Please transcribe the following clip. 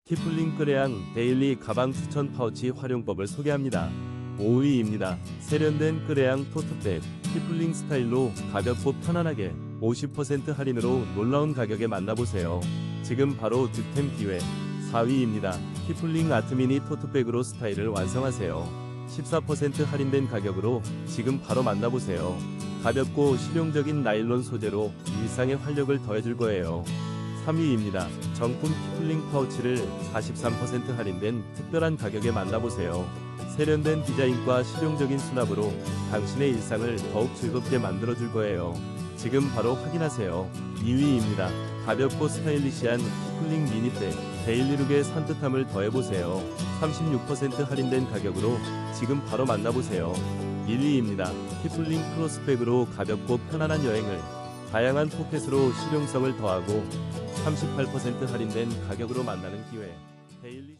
키플링 끄레앙 데일리 가방 추천 파우치 활용법을 소개합니다. 5위입니다. 세련된 끄레앙 토트백 키플링 스타일로 가볍고 편안하게 50% 할인으로 놀라운 가격에 만나보세요. 지금 바로 득템 기회. 4위입니다. 키플링 아트미니 토트백으로 스타일을 완성하세요. 14% 할인된 가격으로 지금 바로 만나보세요. 가볍고 실용적인 나일론 소재로 일상에 활력을 더해줄 거예요. 3위입니다. 정품 키플링 파우치를 43% 할인된 특별한 가격에 만나보세요. 세련된 디자인과 실용적인 수납으로 당신의 일상을 더욱 즐겁게 만들어줄 거예요. 지금 바로 확인하세요. 2위입니다. 가볍고 스타일리시한 키플링 미니백 데일리룩의 산뜻함을 더해보세요. 36% 할인된 가격으로 지금 바로 만나보세요. 1위입니다. 키플링 크로스백으로 가볍고 편안한 여행을 다양한 포켓으로 실용성을 더하고 38% 할인된 가격으로 만나는 기회. 데일리